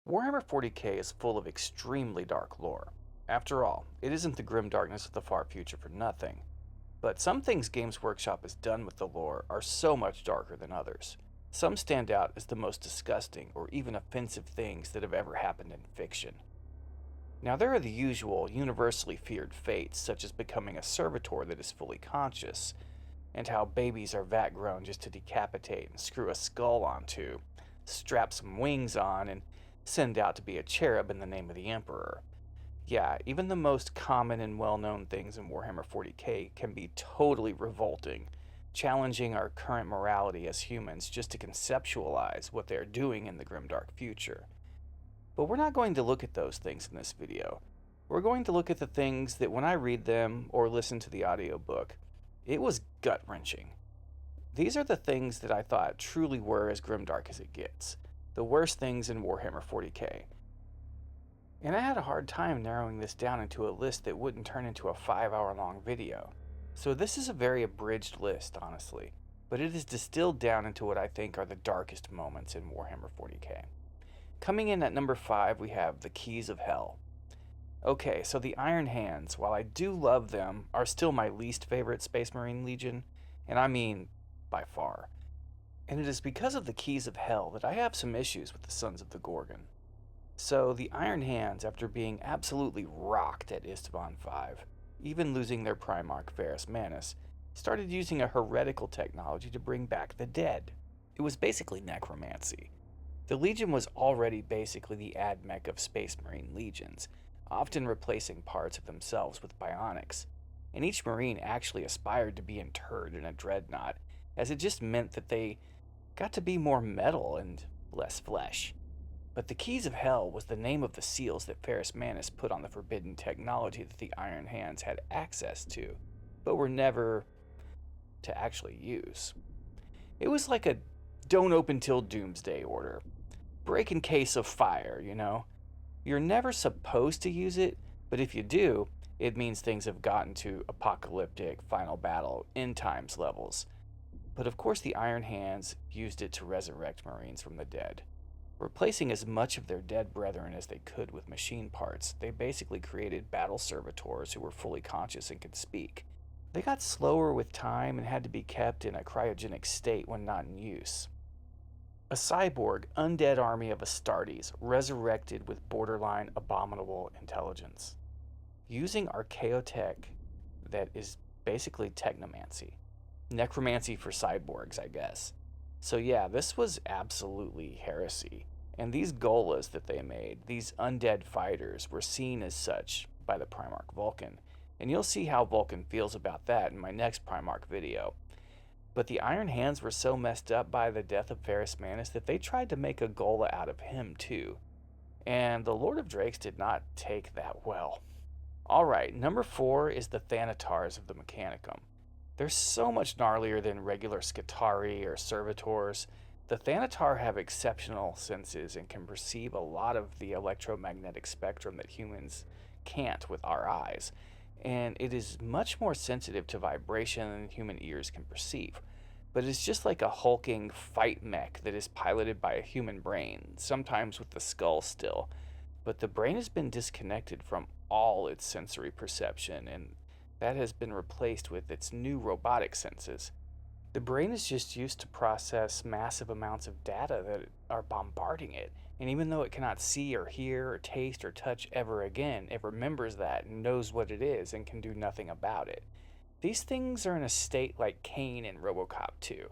Warhammer 40K is full of extremely dark lore. After all, it isn't the grim darkness of the far future for nothing. But some things Games Workshop has done with the lore are so much darker than others. Some stand out as the most disgusting or even offensive things that have ever happened in fiction. Now, there are the usual, universally feared fates, such as becoming a servitor that is fully conscious, and how babies are vat grown just to decapitate and screw a skull onto, strap some wings on, and send out to be a cherub in the name of the Emperor. Yeah, even the most common and well-known things in Warhammer 40k can be totally revolting, challenging our current morality as humans just to conceptualize what they are doing in the grimdark future. But we're not going to look at those things in this video. We're going to look at the things that when I read them or listen to the audiobook, it was gut-wrenching. These are the things that I thought truly were as grimdark as it gets. The worst things in Warhammer 40k. And I had a hard time narrowing this down into a list that wouldn't turn into a 5-hour long video. So this is a very abridged list, honestly, but it is distilled down into what I think are the darkest moments in Warhammer 40k. Coming in at number 5, we have the Keys of Hell. Okay, so the Iron Hands, while I do love them, are still my least favorite Space Marine Legion, and I mean by far. And it is because of the Keys of Hell that I have some issues with the Sons of the Gorgon. So the Iron Hands, after being absolutely rocked at Istvan 5, even losing their Primarch Varus Manus, started using a heretical technology to bring back the dead. It was basically necromancy. The Legion was already basically the AdMech of Space Marine Legions, often replacing parts of themselves with bionics, and each Marine actually aspired to be interred in a dreadnought, as it just meant that they got to be more metal and less flesh. But the Keys of Hell was the name of the seals that Varus Manus put on the forbidden technology that the Iron Hands had access to, but were never to actually use. It was like a don't open till doomsday order. Break in case of fire, you know? You're never supposed to use it, but if you do, it means things have gotten to apocalyptic, final battle, end times levels. But of course the Iron Hands used it to resurrect Marines from the dead. Replacing as much of their dead brethren as they could with machine parts, they basically created battle servitors who were fully conscious and could speak. They got slower with time and had to be kept in a cryogenic state when not in use. A cyborg, undead army of Astartes resurrected with borderline abominable intelligence, using archaeotech that is basically technomancy. Necromancy for cyborgs, I guess. So yeah, this was absolutely heresy. And these Golas that they made, these undead fighters, were seen as such by the Primarch Vulcan. And you'll see how Vulcan feels about that in my next Primarch video. But the Iron Hands were so messed up by the death of Varus Manus that they tried to make a Gola out of him too. And the Lord of Drakes did not take that well. Alright, number 4 is the Thanatars of the Mechanicum. They're so much gnarlier than regular Skitarii or Servitors. The Thanatar have exceptional senses and can perceive a lot of the electromagnetic spectrum that humans can't with our eyes. And it is much more sensitive to vibration than human ears can perceive. But it's just like a hulking fight mech that is piloted by a human brain, sometimes with the skull still. But the brain has been disconnected from all its sensory perception, and that has been replaced with its new robotic senses. The brain is just used to process massive amounts of data that are bombarding it, and even though it cannot see or hear or taste or touch ever again, it remembers that and knows what it is and can do nothing about it. These things are in a state like Kane in RoboCop 2.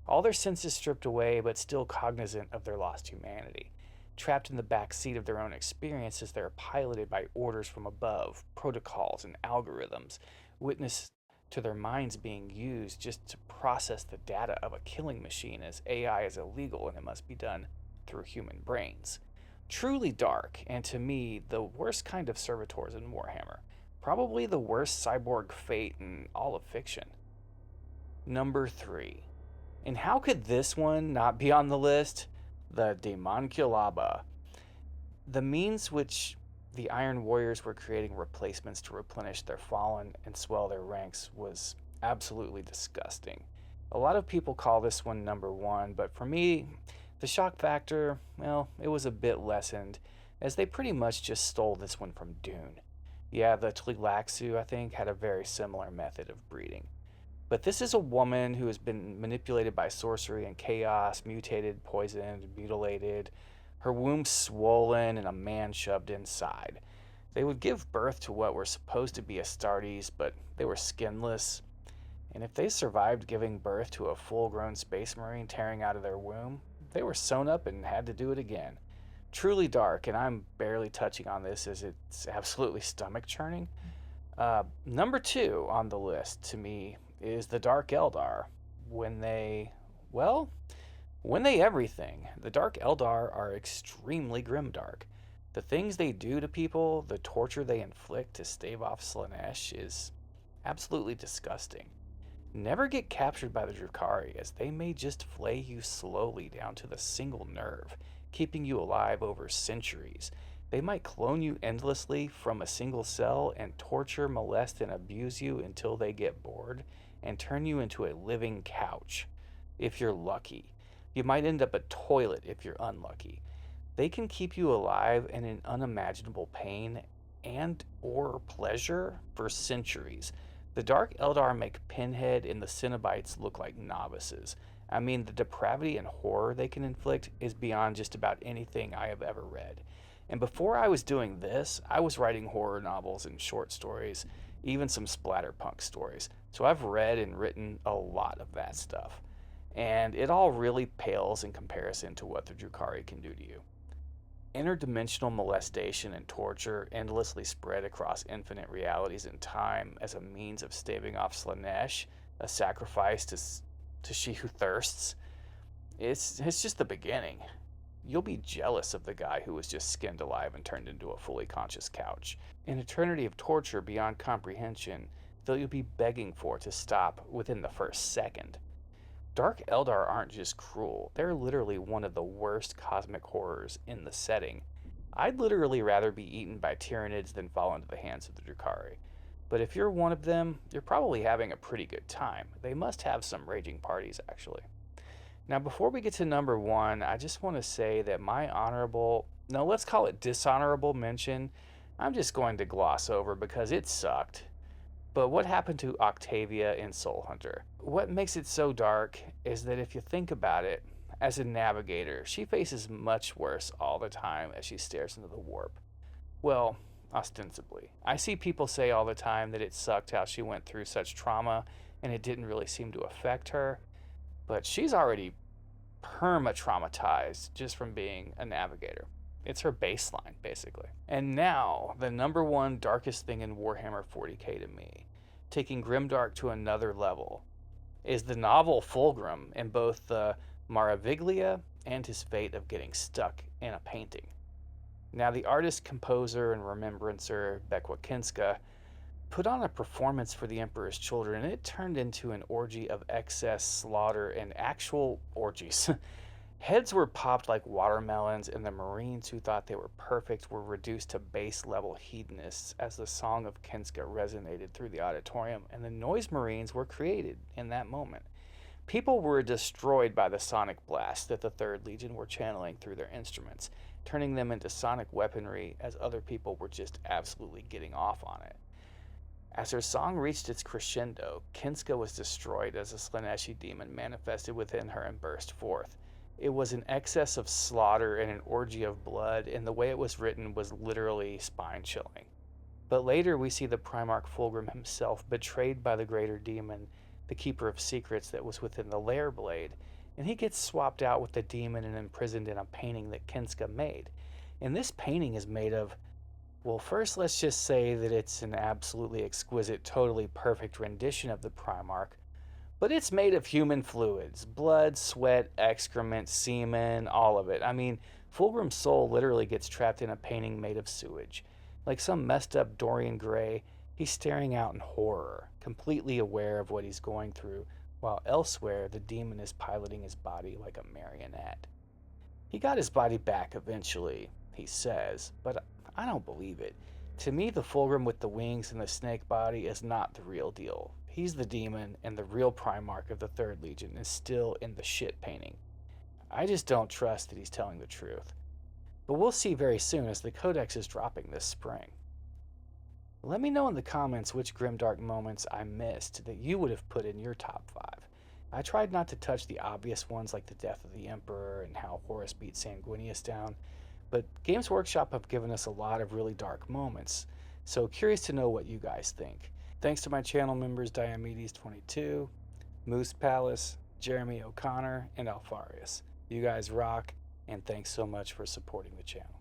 All their senses stripped away, but still cognizant of their lost humanity. Trapped in the back seat of their own experiences, they are piloted by orders from above, protocols and algorithms, witness to their minds being used just to process the data of a killing machine, as AI is illegal and it must be done through human brains. Truly dark, and to me, the worst kind of servitors in Warhammer. Probably the worst cyborg fate in all of fiction. Number 3. And how could this one not be on the list? The Daemonculaba. The means which the Iron Warriors were creating replacements to replenish their fallen and swell their ranks was absolutely disgusting. A lot of people call this one number 1, but for me, The shock factor, well, it was a bit lessened, as they pretty much just stole this one from Dune. Yeah, the Tleilaxu, I think, had a very similar method of breeding. But this is a woman who has been manipulated by sorcery and chaos, mutated, poisoned, mutilated, her womb swollen, and a man shoved inside. They would give birth to what were supposed to be Astartes, but they were skinless. And if they survived giving birth to a full grown space marine tearing out of their womb, they were sewn up and had to do it again. Truly dark, and I'm barely touching on this as it's absolutely stomach churning. Number two on the list to me is the Dark Eldar. When they, well, when they everything, the Dark Eldar are extremely grimdark. The things they do to people, the torture they inflict to stave off Slaanesh is absolutely disgusting. Never get captured by the Drukhari, as they may just flay you slowly down to the single nerve, keeping you alive over centuries. They might clone you endlessly from a single cell and torture, molest, and abuse you until they get bored and turn you into a living couch, if you're lucky. You might end up a toilet if you're unlucky. They can keep you alive and in unimaginable pain and or pleasure for centuries. The Dark Eldar make Pinhead and the Cenobites look like novices. I mean, the depravity and horror they can inflict is beyond just about anything I have ever read. And before I was doing this, I was writing horror novels and short stories, even some splatterpunk stories. So I've read and written a lot of that stuff. And it all really pales in comparison to what the Drukhari can do to you. Interdimensional molestation and torture endlessly spread across infinite realities and time as a means of staving off Slaanesh, a sacrifice to she who thirsts. It's just the beginning. You'll be jealous of the guy who was just skinned alive and turned into a fully conscious couch. An eternity of torture beyond comprehension that you'll be begging for to stop within the first second. Dark Eldar aren't just cruel, they're literally one of the worst cosmic horrors in the setting. I'd literally rather be eaten by Tyranids than fall into the hands of the Drukhari. But if you're one of them, you're probably having a pretty good time. They must have some raging parties, actually. Now, before we get to number one, I just want to say that my honorable, no, let's call it dishonorable mention, I'm just going to gloss over because it sucked. But what happened to Octavia in Soul Hunter? What makes it so dark is that if you think about it, as a navigator, she faces much worse all the time as she stares into the warp. Well, ostensibly. I see people say all the time that it sucked how she went through such trauma and it didn't really seem to affect her, but she's already perma-traumatized just from being a navigator. It's her baseline, basically. And now, the number one darkest thing in Warhammer 40K to me, taking Grimdark to another level, is the novel Fulgrim in both the Maraviglia and his fate of getting stuck in a painting. Now, the artist, composer, and remembrancer, Bekwa Kinska, put on a performance for the Emperor's Children, and it turned into an orgy of excess, slaughter, and actual orgies. Heads were popped like watermelons, and the Marines who thought they were perfect were reduced to base-level hedonists as the song of Kinska resonated through the auditorium, and the Noise Marines were created in that moment. People were destroyed by the sonic blast that the 3rd Legion were channeling through their instruments, turning them into sonic weaponry as other people were just absolutely getting off on it. As her song reached its crescendo, Kinska was destroyed as a Slaaneshi demon manifested within her and burst forth. It was an excess of slaughter and an orgy of blood, and the way it was written was literally spine-chilling. But later we see the Primarch Fulgrim himself betrayed by the greater demon, the keeper of secrets that was within the Lair Blade, and he gets swapped out with the demon and imprisoned in a painting that Kinska made. And this painting is made of, well, first let's just say that it's an absolutely exquisite, totally perfect rendition of the Primarch, but it's made of human fluids, blood, sweat, excrement, semen, all of it. I mean, Fulgrim's soul literally gets trapped in a painting made of sewage. Like some messed up Dorian Gray, he's staring out in horror, completely aware of what he's going through, while elsewhere the demon is piloting his body like a marionette. He got his body back eventually, he says, but I don't believe it. To me, the Fulgrim with the wings and the snake body is not the real deal. He's the demon, and the real Primarch of the 3rd Legion is still in the shit painting. I just don't trust that he's telling the truth. But we'll see very soon as the codex is dropping this spring. Let me know in the comments which Grimdark moments I missed that you would have put in your top 5. I tried not to touch the obvious ones like the death of the Emperor and how Horus beat Sanguinius down, but Games Workshop have given us a lot of really dark moments, so curious to know what you guys think. Thanks to my channel members Diomedes22, Moose Palace, Jeremy O'Connor, and Alfarius. You guys rock, and thanks so much for supporting the channel.